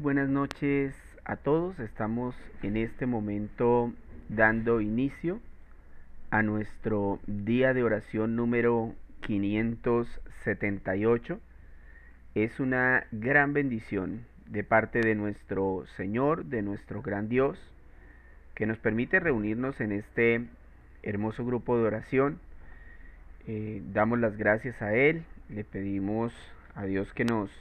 buenas noches a todos. Estamos en este momento dando inicio a nuestro día de oración número 578. Es una gran bendición de parte de nuestro Señor, de nuestro gran Dios, que nos permite reunirnos en este hermoso grupo de oración. Damos las gracias a Él, le pedimos a Dios que nos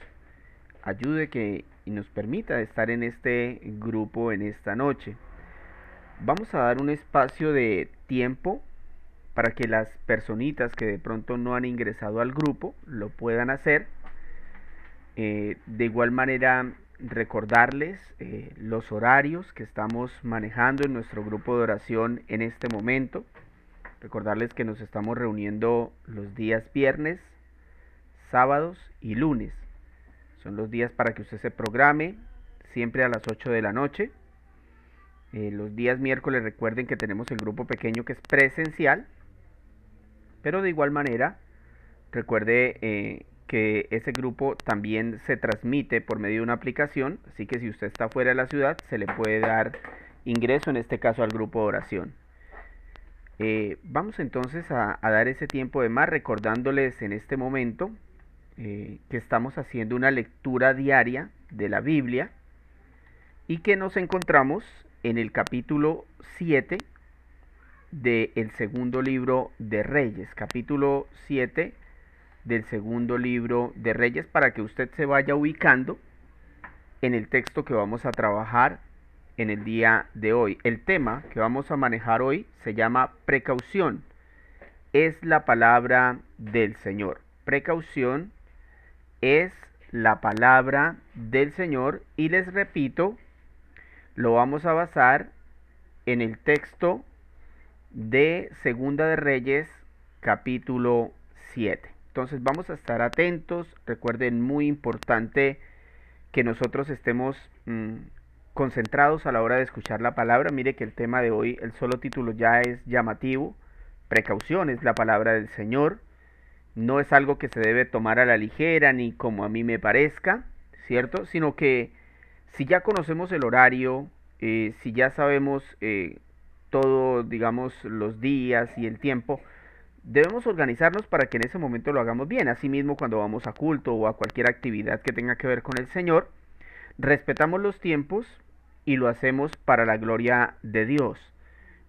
ayude y nos permita estar en este grupo en esta noche. Vamos a dar un espacio de tiempo para que las personitas que de pronto no han ingresado al grupo lo puedan hacer. De igual manera, recordarles los horarios que estamos manejando en nuestro grupo de oración en este momento. Recordarles que nos estamos reuniendo los días viernes, sábados y lunes. Son los días para que usted se programe, siempre a las 8 de la noche. Los días miércoles recuerden que tenemos el grupo pequeño que es presencial, pero de igual manera recuerde que ese grupo también se transmite por medio de una aplicación, así que si usted está fuera de la ciudad se le puede dar ingreso en este caso al grupo de oración. Vamos entonces a dar ese tiempo de más recordándoles en este momento que estamos haciendo una lectura diaria de la Biblia y que nos encontramos en el capítulo 7 del segundo libro de Reyes, capítulo 7 del segundo libro de Reyes, para que usted se vaya ubicando en el texto que vamos a trabajar en el día de hoy. El tema que vamos a manejar hoy se llama precaución. Es la palabra del Señor. Precaución es la palabra del Señor y les repito, lo vamos a basar en el texto de Segunda de Reyes, capítulo 7. Entonces vamos a estar atentos. Recuerden, muy importante que nosotros estemos concentrados a la hora de escuchar la palabra. Mire que el tema de hoy, el solo título ya es llamativo. Precaución es la palabra del Señor. No es algo que se debe tomar a la ligera ni como a mí me parezca, ¿cierto? Sino que si ya conocemos el horario, si ya sabemos todo, digamos, los días y el tiempo, debemos organizarnos para que en ese momento lo hagamos bien. Asimismo, cuando vamos a culto o a cualquier actividad que tenga que ver con el Señor, respetamos los tiempos y lo hacemos para la gloria de Dios.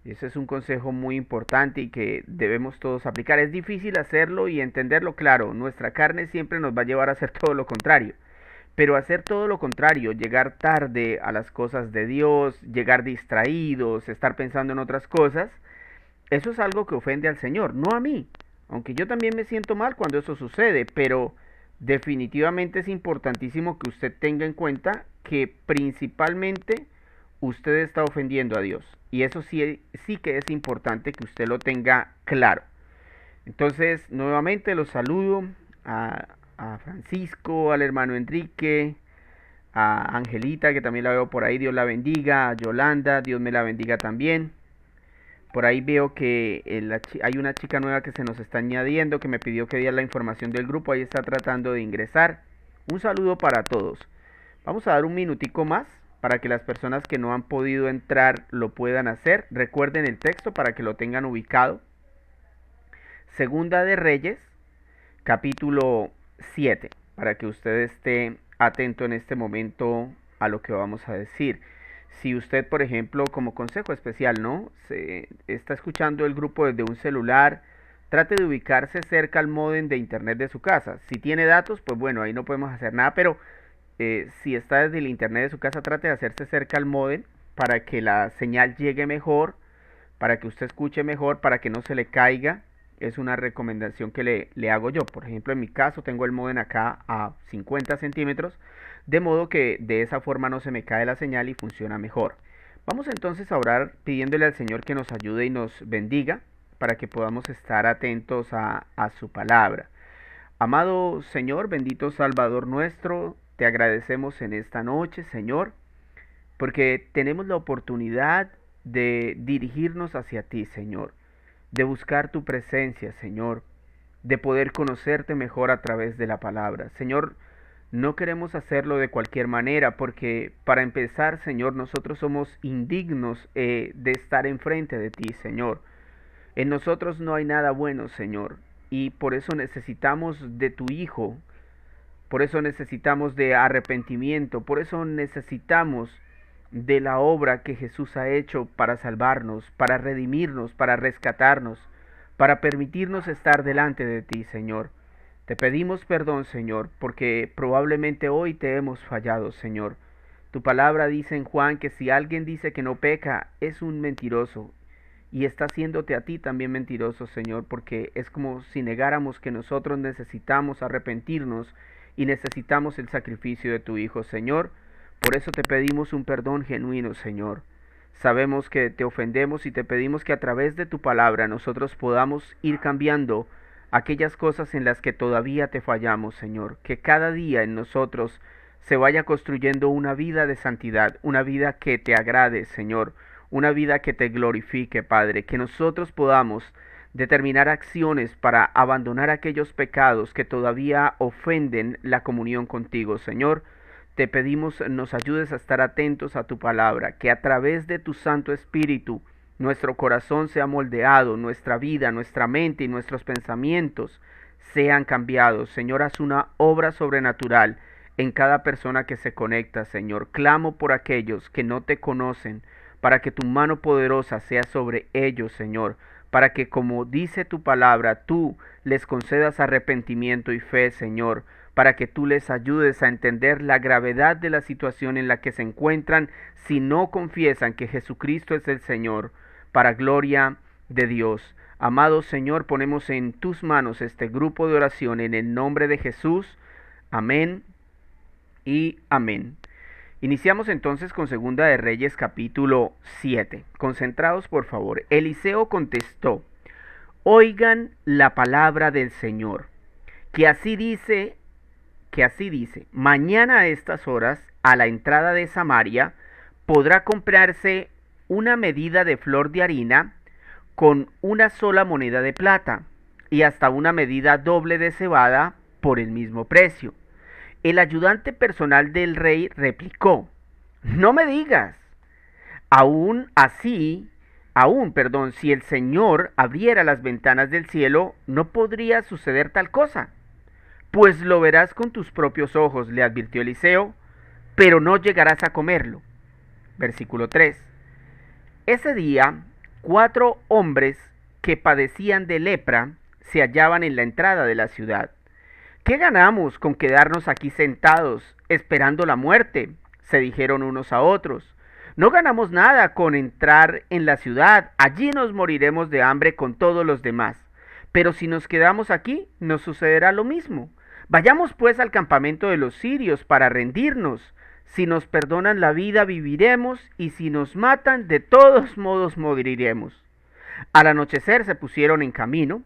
Ese es un consejo muy importante y que debemos todos aplicar. Es difícil hacerlo y entenderlo, claro. Nuestra carne siempre nos va a llevar a hacer todo lo contrario. Pero hacer todo lo contrario, llegar tarde a las cosas de Dios, llegar distraídos, estar pensando en otras cosas, eso es algo que ofende al Señor, no a mí. Aunque yo también me siento mal cuando eso sucede, pero definitivamente es importantísimo que usted tenga en cuenta que principalmente usted está ofendiendo a Dios. Y eso sí que es importante que usted lo tenga claro. Entonces, nuevamente los saludo a Francisco, al hermano Enrique, a Angelita, que también la veo por ahí, Dios la bendiga, a Yolanda, Dios me la bendiga también. Por ahí veo que hay una chica nueva que se nos está añadiendo, que me pidió que diera la información del grupo, ahí está tratando de ingresar. Un saludo para todos. Vamos a dar un minutico más para que las personas que no han podido entrar lo puedan hacer. Recuerden el texto para que lo tengan ubicado. Segunda de Reyes, capítulo 7, para que usted esté atento en este momento a lo que vamos a decir. Si usted, por ejemplo, como consejo especial, ¿no? Se está escuchando el grupo desde un celular, trate de ubicarse cerca al módem de internet de su casa. Si tiene datos, pues bueno, ahí no podemos hacer nada, pero si está desde el internet de su casa, trate de hacerse cerca al módem para que la señal llegue mejor, para que usted escuche mejor, para que no se le caiga. Es una recomendación que le hago yo. Por ejemplo, en mi caso tengo el módem acá a 50 centímetros, de modo que de esa forma no se me cae la señal y funciona mejor. Vamos entonces a orar pidiéndole al Señor que nos ayude y nos bendiga para que podamos estar atentos a su palabra. Amado Señor, bendito Salvador nuestro, te agradecemos en esta noche, Señor, porque tenemos la oportunidad de dirigirnos hacia ti, Señor, de buscar tu presencia, Señor, de poder conocerte mejor a través de la palabra. Señor, No queremos hacerlo de cualquier manera, porque para empezar, Señor, nosotros somos indignos de estar enfrente de ti, Señor. En nosotros no hay nada bueno, Señor, y por eso necesitamos de tu Hijo, por eso necesitamos de arrepentimiento, por eso necesitamos de la obra que Jesús ha hecho para salvarnos, para redimirnos, para rescatarnos, para permitirnos estar delante de ti, Señor. Te pedimos perdón, Señor, porque probablemente hoy te hemos fallado, Señor. Tu palabra dice en Juan que si alguien dice que no peca, es un mentiroso. Y está haciéndote a ti también mentiroso, Señor, porque es como si negáramos que nosotros necesitamos arrepentirnos y necesitamos el sacrificio de tu Hijo, Señor. Por eso te pedimos un perdón genuino, Señor. Sabemos que te ofendemos y te pedimos que a través de tu palabra nosotros podamos ir cambiando aquellas cosas en las que todavía te fallamos, Señor. Que cada día en nosotros se vaya construyendo una vida de santidad, una vida que te agrade, Señor, una vida que te glorifique, Padre. Que nosotros podamos determinar acciones para abandonar aquellos pecados que todavía ofenden la comunión contigo, Señor. Te pedimos nos ayudes a estar atentos a tu palabra, que a través de tu Santo Espíritu nuestro corazón sea moldeado, nuestra vida, nuestra mente y nuestros pensamientos sean cambiados. Señor, haz una obra sobrenatural en cada persona que se conecta, Señor. Clamo por aquellos que no te conocen, para que tu mano poderosa sea sobre ellos, Señor, para que, como dice tu palabra, tú les concedas arrepentimiento y fe, Señor, para que tú les ayudes a entender la gravedad de la situación en la que se encuentran si no confiesan que Jesucristo es el Señor, para gloria de Dios. Amado Señor, ponemos en tus manos este grupo de oración en el nombre de Jesús. Amén y amén. Iniciamos entonces con Segunda de Reyes capítulo 7. Concentrados, por favor. Eliseo contestó: oigan la palabra del Señor, que así dice, mañana a estas horas, a la entrada de Samaria, podrá comprarse una medida de flor de harina con una sola moneda de plata, y hasta una medida doble de cebada por el mismo precio. El ayudante personal del rey replicó: no me digas. Si el Señor abriera las ventanas del cielo, no podría suceder tal cosa. Pues lo verás con tus propios ojos, le advirtió Eliseo, pero no llegarás a comerlo. Versículo 3. Ese día, 4 hombres que padecían de lepra se hallaban en la entrada de la ciudad. ¿Qué ganamos con quedarnos aquí sentados, esperando la muerte?, se dijeron unos a otros. No ganamos nada con entrar en la ciudad, allí nos moriremos de hambre con todos los demás. Pero si nos quedamos aquí, nos sucederá lo mismo. Vayamos pues al campamento de los sirios para rendirnos. Si nos perdonan la vida, viviremos, y si nos matan, de todos modos moriremos. Al anochecer se pusieron en camino,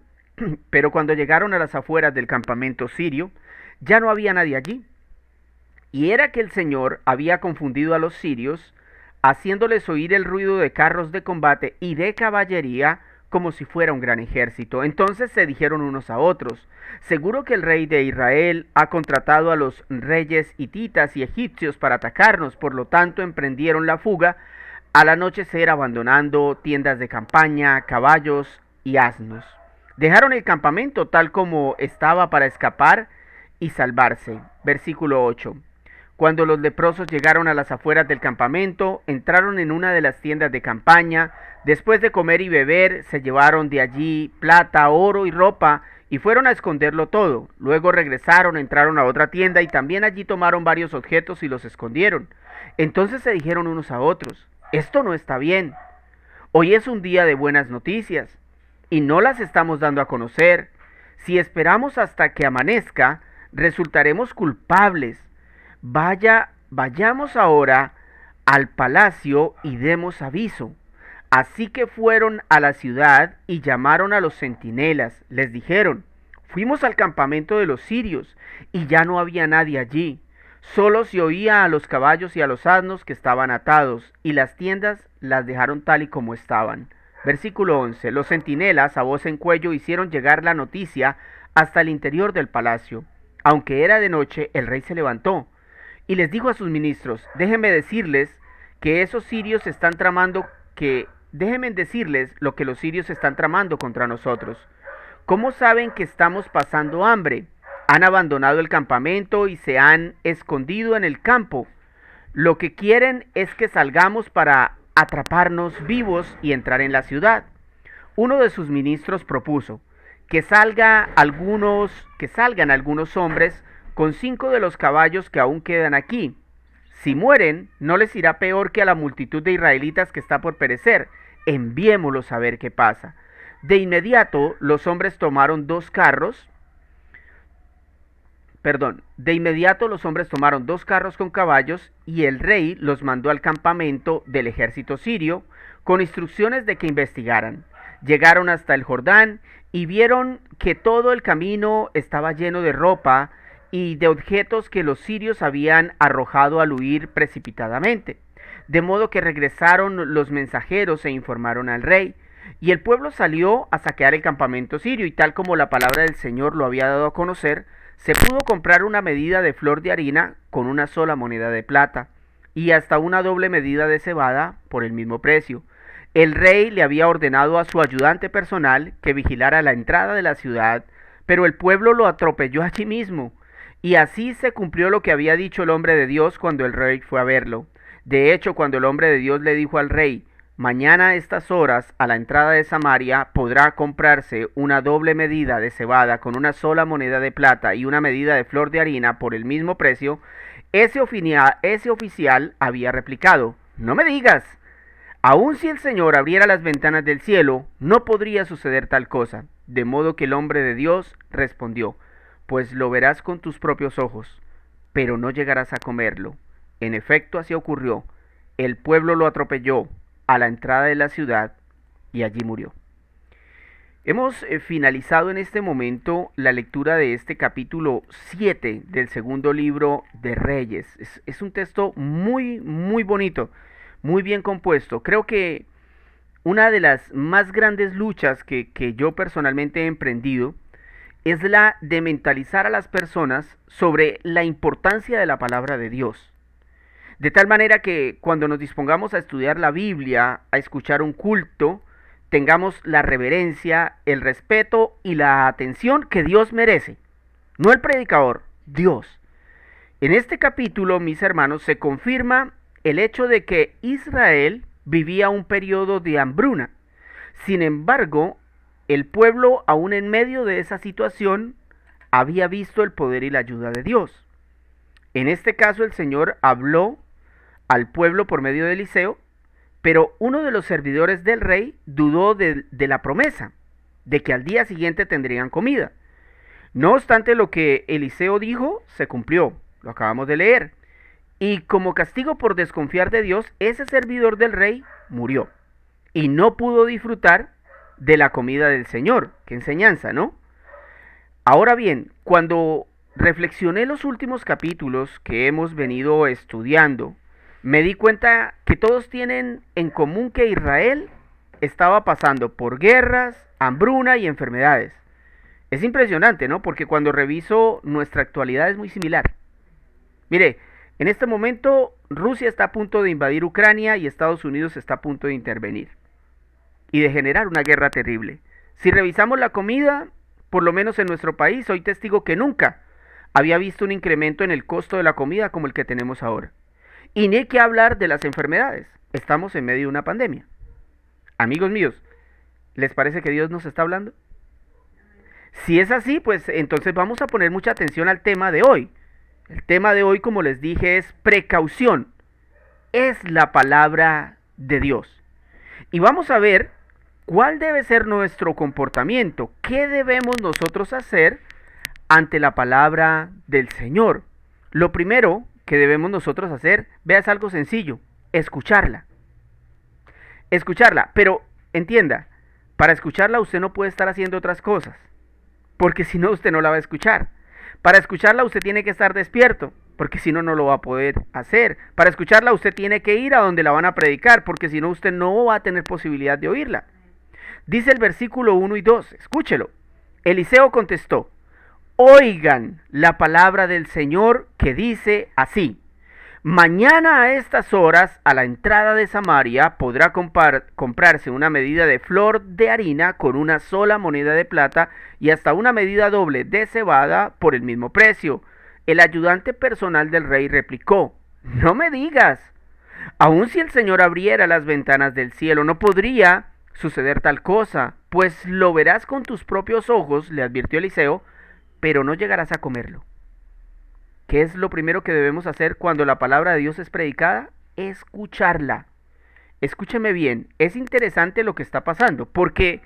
pero cuando llegaron a las afueras del campamento sirio, ya no había nadie allí. Y era que el Señor había confundido a los sirios, haciéndoles oír el ruido de carros de combate y de caballería, como si fuera un gran ejército. Entonces se dijeron unos a otros: seguro que el rey de Israel ha contratado a los reyes hititas y egipcios para atacarnos. Por lo tanto emprendieron la fuga al anochecer, abandonando tiendas de campaña, caballos y asnos. Dejaron el campamento tal como estaba para escapar y salvarse. Versículo 8. Cuando los leprosos llegaron a las afueras del campamento, entraron en una de las tiendas de campaña. Después de comer y beber, se llevaron de allí plata, oro y ropa, y fueron a esconderlo todo. Luego regresaron, entraron a otra tienda, y también allí tomaron varios objetos y los escondieron. Entonces se dijeron unos a otros: esto no está bien. Hoy es un día de buenas noticias, y no las estamos dando a conocer. Si esperamos hasta que amanezca, resultaremos culpables. Vayamos ahora al palacio y demos aviso. Así que fueron a la ciudad y llamaron a los centinelas. Les dijeron: fuimos al campamento de los sirios y ya no había nadie allí. Solo se oía a los caballos y a los asnos que estaban atados, y las tiendas las dejaron tal y como estaban. Versículo 11. Los centinelas a voz en cuello hicieron llegar la noticia hasta el interior del palacio. Aunque era de noche, el rey se levantó y les dijo a sus ministros, déjenme decirles que esos sirios están tramando déjenme decirles lo que los sirios están tramando contra nosotros. ¿Cómo saben que estamos pasando hambre? Han abandonado el campamento y se han escondido en el campo. Lo que quieren es que salgamos para atraparnos vivos y entrar en la ciudad. Uno de sus ministros propuso que salgan algunos hombres con 5 de los caballos que aún quedan aquí. Si mueren, no les irá peor que a la multitud de israelitas que está por perecer. Enviémoslos a ver qué pasa. De inmediato los hombres tomaron 2 carros. De inmediato los hombres tomaron 2 carros con caballos y el rey los mandó al campamento del ejército sirio con instrucciones de que investigaran. Llegaron hasta el Jordán y vieron que todo el camino estaba lleno de ropa y de objetos que los sirios habían arrojado al huir precipitadamente. De modo que regresaron los mensajeros e informaron al rey. Y el pueblo salió a saquear el campamento sirio, y tal como la palabra del Señor lo había dado a conocer, se pudo comprar una medida de flor de harina con una sola moneda de plata, y hasta una doble medida de cebada por el mismo precio. El rey le había ordenado a su ayudante personal que vigilara la entrada de la ciudad, pero el pueblo lo atropelló allí mismo. Y así se cumplió lo que había dicho el hombre de Dios cuando el rey fue a verlo. De hecho, cuando el hombre de Dios le dijo al rey, mañana a estas horas, a la entrada de Samaria, podrá comprarse una doble medida de cebada con una sola moneda de plata y una medida de flor de harina por el mismo precio, ese oficial había replicado, no me digas, aun si el Señor abriera las ventanas del cielo, no podría suceder tal cosa. De modo que el hombre de Dios respondió, pues lo verás con tus propios ojos, pero no llegarás a comerlo. En efecto, así ocurrió. El pueblo lo atropelló a la entrada de la ciudad y allí murió. Hemos finalizado en este momento la lectura de este capítulo 7 del segundo libro de Reyes. Es un texto muy, muy bonito, muy bien compuesto. Creo que una de las más grandes luchas que yo personalmente he emprendido es la de mentalizar a las personas sobre la importancia de la palabra de Dios. De tal manera que cuando nos dispongamos a estudiar la Biblia, a escuchar un culto, tengamos la reverencia, el respeto y la atención que Dios merece. No el predicador, Dios. En este capítulo, mis hermanos, se confirma el hecho de que Israel vivía un periodo de hambruna. Sin embargo, el pueblo, aún en medio de esa situación, había visto el poder y la ayuda de Dios. En este caso, el Señor habló al pueblo por medio de Eliseo, pero uno de los servidores del rey dudó de la promesa, de que al día siguiente tendrían comida. No obstante, lo que Eliseo dijo se cumplió, lo acabamos de leer, y como castigo por desconfiar de Dios, ese servidor del rey murió, y no pudo disfrutar de la comida del Señor. Qué enseñanza, ¿no? Ahora bien, cuando reflexioné los últimos capítulos que hemos venido estudiando, me di cuenta que todos tienen en común que Israel estaba pasando por guerras, hambruna y enfermedades. Es impresionante, ¿no? Porque cuando reviso nuestra actualidad es muy similar. Mire, en este momento Rusia está a punto de invadir Ucrania y Estados Unidos está a punto de intervenir y de generar una guerra terrible. Si revisamos la comida, por lo menos en nuestro país, soy testigo que nunca había visto un incremento en el costo de la comida como el que tenemos ahora. Y ni hay que hablar de las enfermedades. Estamos en medio de una pandemia. Amigos míos, ¿les parece que Dios nos está hablando? Si es así, pues entonces vamos a poner mucha atención al tema de hoy. El tema de hoy, como les dije, es precaución. Es la palabra de Dios. Y vamos a ver cuál debe ser nuestro comportamiento. ¿Qué debemos nosotros hacer ante la palabra del Señor? Lo primero que debemos nosotros hacer, veas algo sencillo, escucharla. Escucharla, pero entienda, para escucharla usted no puede estar haciendo otras cosas, porque si no usted no la va a escuchar. Para escucharla usted tiene que estar despierto, porque si no, no lo va a poder hacer. Para escucharla usted tiene que ir a donde la van a predicar, porque si no usted no va a tener posibilidad de oírla. Dice el versículo 1 y 2, escúchelo. Eliseo contestó, oigan la palabra del Señor que dice así. Mañana a estas horas, a la entrada de Samaria, podrá comprarse una medida de flor de harina con una sola moneda de plata y hasta una medida doble de cebada por el mismo precio. El ayudante personal del rey replicó, no me digas, aun si el Señor abriera las ventanas del cielo, no podría suceder tal cosa, pues lo verás con tus propios ojos, le advirtió Eliseo, pero no llegarás a comerlo. ¿Qué es lo primero que debemos hacer cuando la palabra de Dios es predicada? Escucharla. Escúcheme bien, es interesante lo que está pasando, porque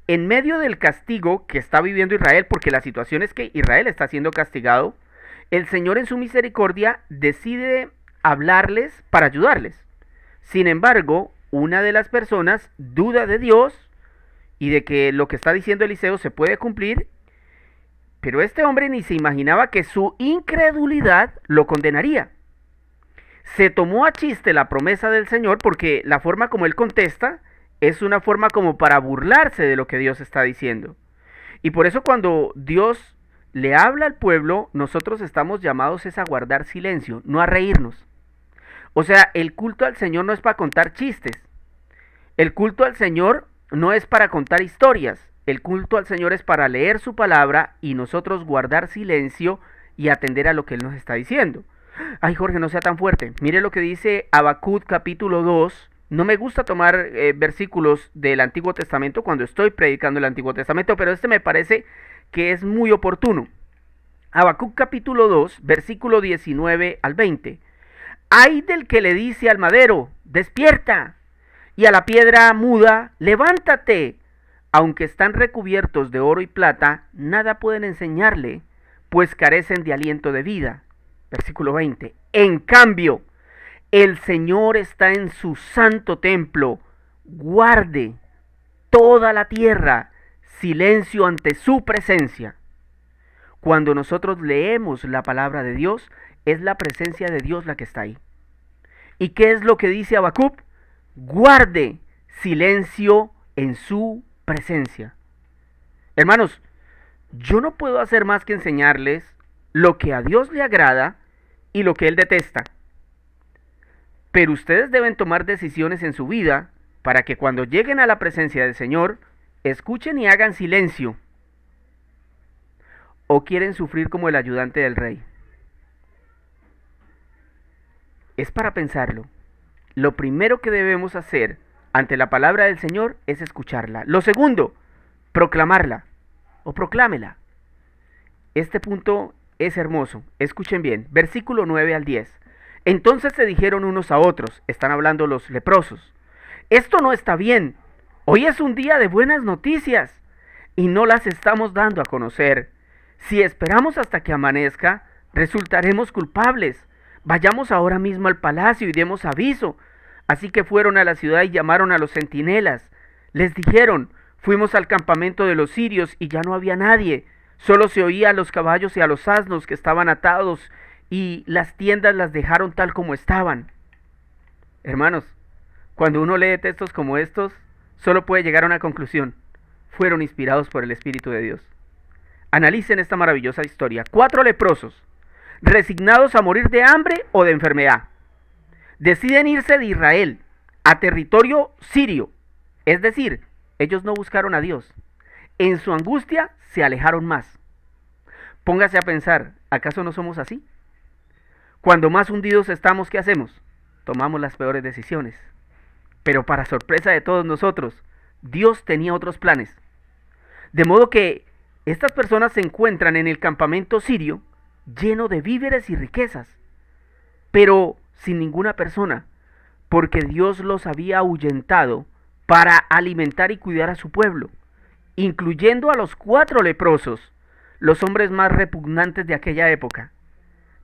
en medio del castigo que está viviendo Israel, porque la situación es que Israel está siendo castigado, el Señor en su misericordia decide hablarles para ayudarles. Sin embargo, una de las personas duda de Dios y de que lo que está diciendo Eliseo se puede cumplir, pero este hombre ni se imaginaba que su incredulidad lo condenaría. Se tomó a chiste la promesa del Señor porque la forma como él contesta es una forma como para burlarse de lo que Dios está diciendo. Y por eso cuando Dios le habla al pueblo, nosotros estamos llamados es a guardar silencio, no a reírnos. O sea, el culto al Señor no es para contar chistes. El culto al Señor no es para contar historias. El culto al Señor es para leer su palabra y nosotros guardar silencio y atender a lo que Él nos está diciendo. Ay, Jorge, no sea tan fuerte. Mire lo que dice Habacuc capítulo 2. No me gusta tomar versículos del Antiguo Testamento cuando estoy predicando el Antiguo Testamento, pero este me parece que es muy oportuno. Habacuc capítulo 2, versículo 19 al 20. Ay del que le dice al madero, despierta, y a la piedra muda, levántate. Aunque están recubiertos de oro y plata, nada pueden enseñarle, pues carecen de aliento de vida. Versículo 20. En cambio, el Señor está en su santo templo. Guarde toda la tierra silencio ante su presencia. Cuando nosotros leemos la palabra de Dios, es la presencia de Dios la que está ahí. ¿Y qué es lo que dice Habacuc? Guarde silencio en su presencia. Hermanos, yo no puedo hacer más que enseñarles lo que a Dios le agrada y lo que Él detesta. Pero ustedes deben tomar decisiones en su vida para que cuando lleguen a la presencia del Señor, escuchen y hagan silencio. ¿O quieren sufrir como el ayudante del rey? Es para pensarlo. Lo primero que debemos hacer ante la palabra del Señor es escucharla. Lo segundo, proclamarla o proclámela. Este punto es hermoso. Escuchen bien, versículo 9 al 10. Entonces se dijeron unos a otros, están hablando los leprosos, esto no está bien, hoy es un día de buenas noticias y no las estamos dando a conocer. Si esperamos hasta que amanezca, resultaremos culpables. Vayamos ahora mismo al palacio y demos aviso. Así que fueron a la ciudad y llamaron a los centinelas. Les dijeron, fuimos al campamento de los sirios y ya no había nadie. Solo se oía a los caballos y a los asnos que estaban atados y las tiendas las dejaron tal como estaban. Hermanos, cuando uno lee textos como estos, solo puede llegar a una conclusión. Fueron inspirados por el Espíritu de Dios. Analicen esta maravillosa historia. 4 leprosos, resignados a morir de hambre o de enfermedad, deciden irse de Israel a territorio sirio. Es decir, ellos no buscaron a Dios. En su angustia se alejaron más. Póngase a pensar, ¿acaso no somos así? Cuando más hundidos estamos, ¿qué hacemos? Tomamos las peores decisiones. Pero para sorpresa de todos nosotros, Dios tenía otros planes. De modo que estas personas se encuentran en el campamento sirio lleno de víveres y riquezas, pero sin ninguna persona, porque Dios los había ahuyentado para alimentar y cuidar a su pueblo, incluyendo a los 4 leprosos, los hombres más repugnantes de aquella época.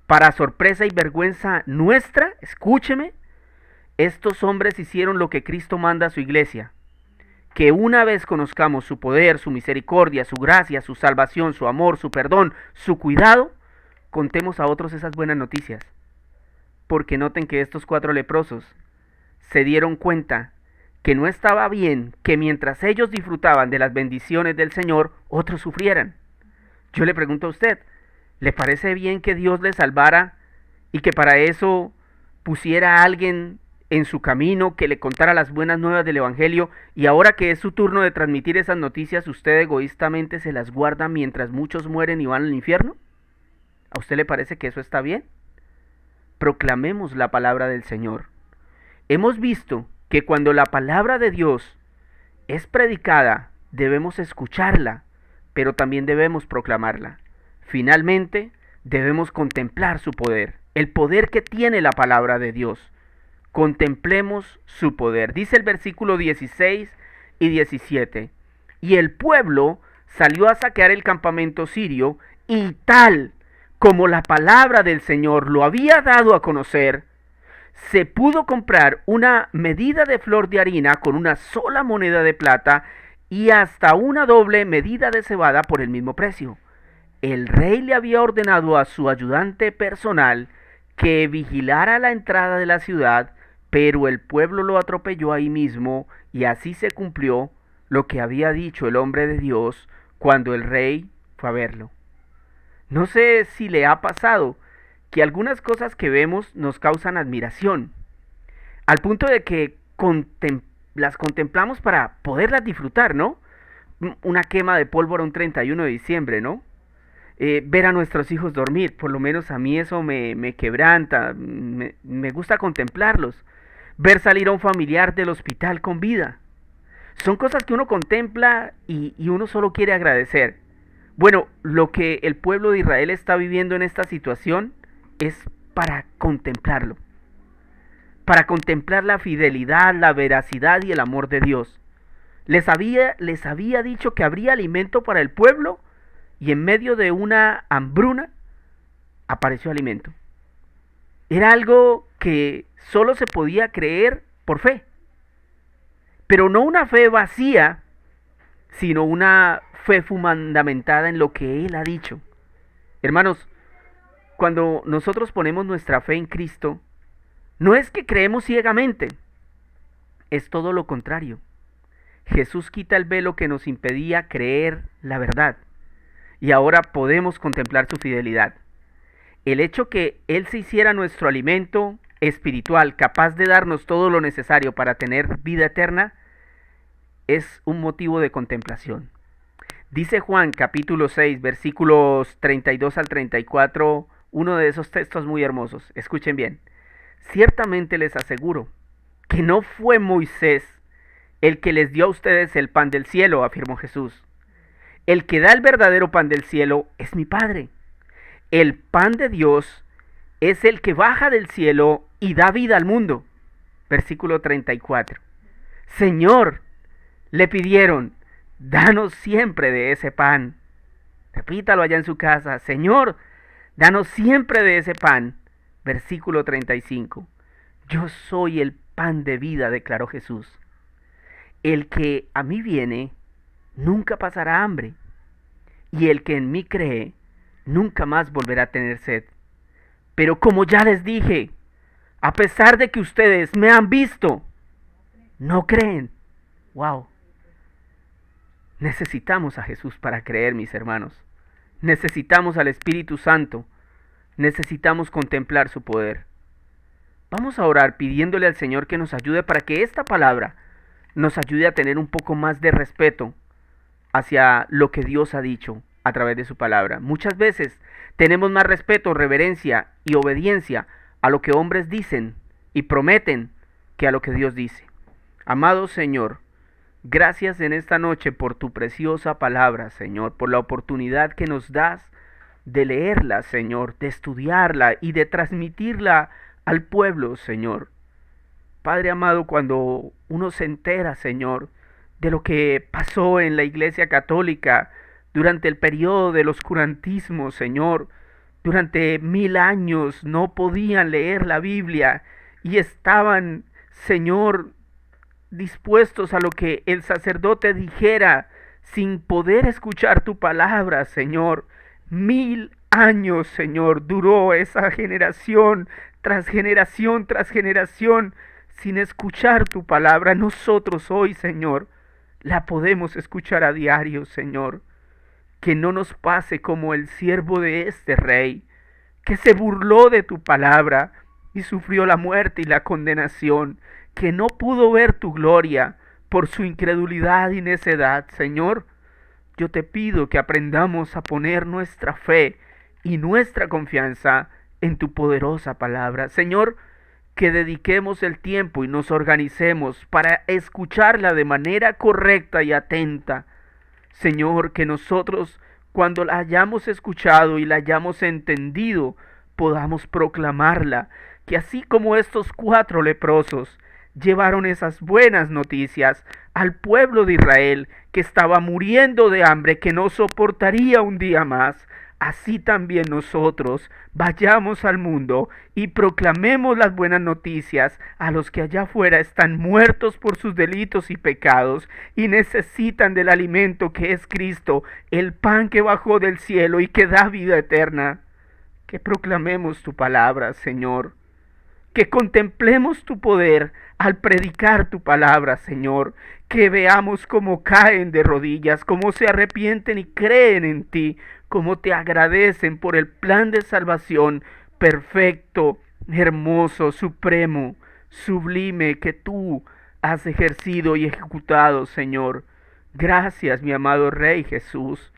Para sorpresa y vergüenza nuestra, escúcheme, estos hombres hicieron lo que Cristo manda a su iglesia, que una vez conozcamos su poder, su misericordia, su gracia, su salvación, su amor, su perdón, su cuidado, contemos a otros esas buenas noticias. Porque noten que estos 4 leprosos se dieron cuenta que no estaba bien que mientras ellos disfrutaban de las bendiciones del Señor, otros sufrieran. Yo le pregunto a usted, ¿le parece bien que Dios le salvara y que para eso pusiera a alguien en su camino que le contara las buenas nuevas del Evangelio, y ahora que es su turno de transmitir esas noticias, usted egoístamente se las guarda mientras muchos mueren y van al infierno? ¿A usted le parece que eso está bien? Proclamemos la palabra del Señor. Hemos visto que cuando la palabra de Dios es predicada, debemos escucharla, pero también debemos proclamarla. Finalmente, debemos contemplar su poder, el poder que tiene la palabra de Dios. Contemplemos su poder. Dice el versículo 16 y 17. Y el pueblo salió a saquear el campamento sirio, y tal como la palabra del Señor lo había dado a conocer, se pudo comprar una medida de flor de harina con una sola moneda de plata y hasta una doble medida de cebada por el mismo precio. El rey le había ordenado a su ayudante personal que vigilara la entrada de la ciudad, pero el pueblo lo atropelló ahí mismo, y así se cumplió lo que había dicho el hombre de Dios cuando el rey fue a verlo. No sé si le ha pasado que algunas cosas que vemos nos causan admiración, al punto de que las contemplamos para poderlas disfrutar, ¿no? Una quema de pólvora un 31 de diciembre, ¿no? Ver a nuestros hijos dormir, por lo menos a mí eso me quebranta, me gusta contemplarlos. Ver salir a un familiar del hospital con vida. Son cosas que uno contempla y uno solo quiere agradecer. Bueno, lo que el pueblo de Israel está viviendo en esta situación es para contemplarlo, para contemplar la fidelidad, la veracidad y el amor de Dios. Les había dicho que habría alimento para el pueblo, y en medio de una hambruna apareció alimento. Era algo que solo se podía creer por fe, pero no una fe vacía, sino una fe fundamentada en lo que Él ha dicho. Hermanos, cuando nosotros ponemos nuestra fe en Cristo, no es que creemos ciegamente, es todo lo contrario. Jesús quita el velo que nos impedía creer la verdad, y ahora podemos contemplar su fidelidad. El hecho que Él se hiciera nuestro alimento espiritual, capaz de darnos todo lo necesario para tener vida eterna, es un motivo de contemplación. Dice Juan capítulo 6, versículos 32 al 34, uno de esos textos muy hermosos. Escuchen bien. Ciertamente les aseguro que no fue Moisés el que les dio a ustedes el pan del cielo, afirmó Jesús. El que da el verdadero pan del cielo es mi Padre. El pan de Dios es el que baja del cielo y da vida al mundo. Versículo 34. Señor, le pidieron, danos siempre de ese pan. Repítalo allá en su casa. Señor, danos siempre de ese pan. Versículo 35. Yo soy el pan de vida, declaró Jesús. El que a mí viene nunca pasará hambre, y el que en mí cree nunca más volverá a tener sed. Pero como ya les dije, a pesar de que ustedes me han visto, no creen. Wow. Necesitamos a Jesús para creer, mis hermanos. Necesitamos al Espíritu Santo. Necesitamos contemplar su poder. Vamos a orar pidiéndole al Señor que nos ayude para que esta palabra nos ayude a tener un poco más de respeto hacia lo que Dios ha dicho a través de su palabra. Muchas veces tenemos más respeto, reverencia y obediencia a lo que hombres dicen y prometen que a lo que Dios dice. Amado Señor, gracias en esta noche por tu preciosa palabra, Señor, por la oportunidad que nos das de leerla, Señor, de estudiarla y de transmitirla al pueblo, Señor. Padre amado, cuando uno se entera, Señor, de lo que pasó en la Iglesia Católica durante el periodo del oscurantismo, Señor, durante 1000 años no podían leer la Biblia y estaban, Señor, dispuestos a lo que el sacerdote dijera sin poder escuchar tu palabra, Señor. 1000 años, Señor, duró esa generación tras generación tras generación sin escuchar tu palabra. Nosotros hoy, Señor, la podemos escuchar a diario, Señor. que no nos pase como el siervo de este rey, que se burló de tu palabra y sufrió la muerte y la condenación, que no pudo ver tu gloria por su incredulidad y necedad. Señor, yo te pido que aprendamos a poner nuestra fe y nuestra confianza en tu poderosa palabra. Señor, que dediquemos el tiempo y nos organicemos para escucharla de manera correcta y atenta. Señor, que nosotros, cuando la hayamos escuchado y la hayamos entendido, podamos proclamarla, que así como estos 4 leprosos llevaron esas buenas noticias al pueblo de Israel, que estaba muriendo de hambre, que no soportaría un día más, así también nosotros vayamos al mundo y proclamemos las buenas noticias a los que allá afuera están muertos por sus delitos y pecados y necesitan del alimento que es Cristo, el pan que bajó del cielo y que da vida eterna. Que proclamemos tu palabra, Señor. Que contemplemos tu poder al predicar tu palabra, Señor. Que veamos cómo caen de rodillas, cómo se arrepienten y creen en ti, cómo te agradecen por el plan de salvación perfecto, hermoso, supremo, sublime que tú has ejercido y ejecutado, Señor. Gracias, mi amado Rey Jesús.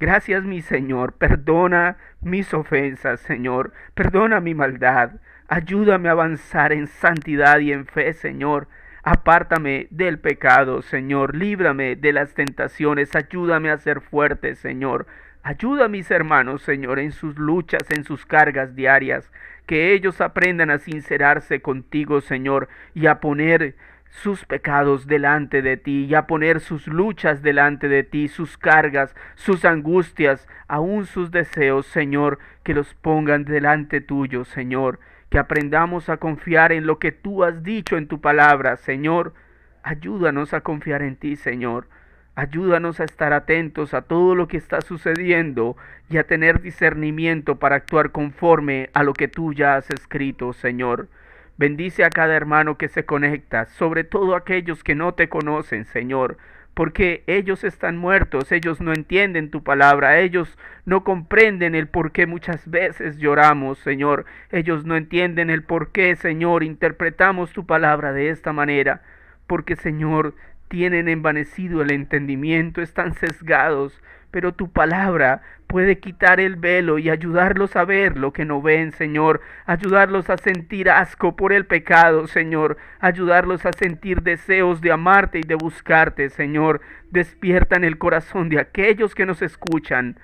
Gracias, mi Señor. Perdona mis ofensas, Señor. Perdona mi maldad. Ayúdame a avanzar en santidad y en fe, Señor. Apártame del pecado, Señor. Líbrame de las tentaciones. Ayúdame a ser fuerte, Señor. Ayuda a mis hermanos, Señor, en sus luchas, en sus cargas diarias. Que ellos aprendan a sincerarse contigo, Señor, y a poner sus pecados delante de ti y a poner sus luchas delante de ti, sus cargas, sus angustias, aún sus deseos, Señor, que los pongan delante tuyo, Señor, que aprendamos a confiar en lo que tú has dicho en tu palabra, Señor. Ayúdanos a confiar en ti, Señor. Ayúdanos a estar atentos a todo lo que está sucediendo y a tener discernimiento para actuar conforme a lo que tú ya has escrito, Señor. Bendice a cada hermano que se conecta, sobre todo aquellos que no te conocen, Señor, porque ellos están muertos, ellos no entienden tu palabra, ellos no comprenden el por qué muchas veces lloramos, Señor, ellos no entienden el por qué, Señor, interpretamos tu palabra de esta manera, porque, Señor, tienen envanecido el entendimiento, están sesgados, pero tu palabra puede quitar el velo y ayudarlos a ver lo que no ven, Señor, ayudarlos a sentir asco por el pecado, Señor, ayudarlos a sentir deseos de amarte y de buscarte, Señor. Despierta en el corazón de aquellos que nos escuchan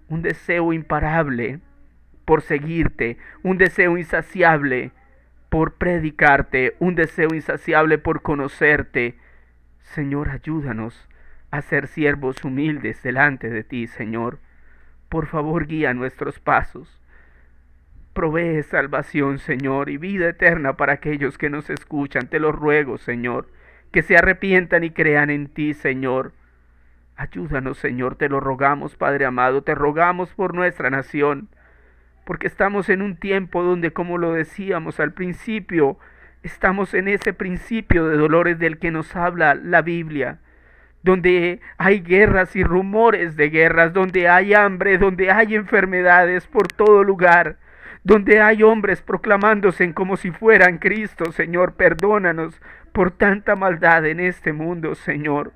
un deseo imparable por seguirte, un deseo insaciable por predicarte, un deseo insaciable por conocerte. Señor, ayúdanos a ser siervos humildes delante de ti, Señor. Por favor, guía nuestros pasos. Provee salvación, Señor, y vida eterna para aquellos que nos escuchan. Te lo ruego, Señor, que se arrepientan y crean en ti, Señor. Ayúdanos, Señor, te lo rogamos, Padre amado, te rogamos por nuestra nación, porque estamos en un tiempo donde, como lo decíamos al principio, estamos en ese principio de dolores del que nos habla la Biblia, donde hay guerras y rumores de guerras, donde hay hambre, donde hay enfermedades por todo lugar, donde hay hombres proclamándose como si fueran Cristo. Señor, perdónanos por tanta maldad en este mundo, Señor.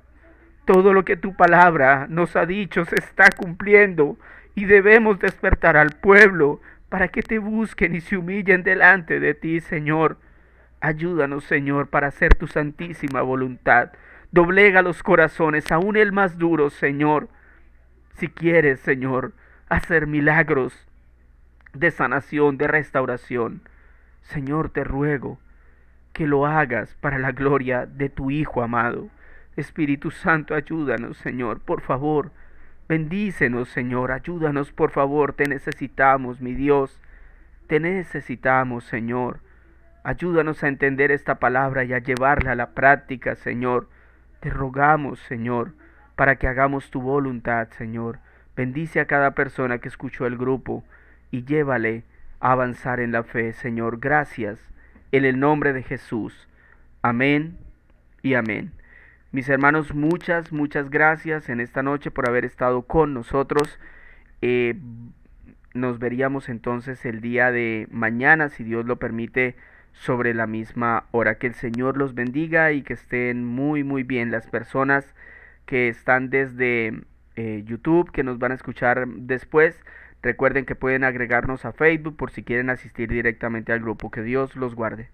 Todo lo que tu palabra nos ha dicho se está cumpliendo y debemos despertar al pueblo para que te busquen y se humillen delante de ti, Señor. Ayúdanos, Señor, para hacer tu santísima voluntad. Doblega los corazones, aún el más duro, Señor. Si quieres, Señor, hacer milagros de sanación, de restauración, Señor, te ruego que lo hagas para la gloria de tu Hijo amado. Espíritu Santo, ayúdanos, Señor, por favor. Bendícenos, Señor, ayúdanos, por favor. Te necesitamos, mi Dios. Te necesitamos, Señor. Ayúdanos a entender esta palabra y a llevarla a la práctica, Señor. Te rogamos, Señor, para que hagamos tu voluntad, Señor. Bendice a cada persona que escuchó el grupo y llévale a avanzar en la fe, Señor. Gracias, en el nombre de Jesús. Amén y amén. Mis hermanos, muchas gracias en esta noche por haber estado con nosotros. Eh, Nos veríamos entonces el día de mañana, si Dios lo permite, sobre la misma hora. Que el Señor los bendiga y que estén muy bien. Las personas que están desde YouTube, que nos van a escuchar después, recuerden que pueden agregarnos a Facebook por si quieren asistir directamente al grupo. Que Dios los guarde.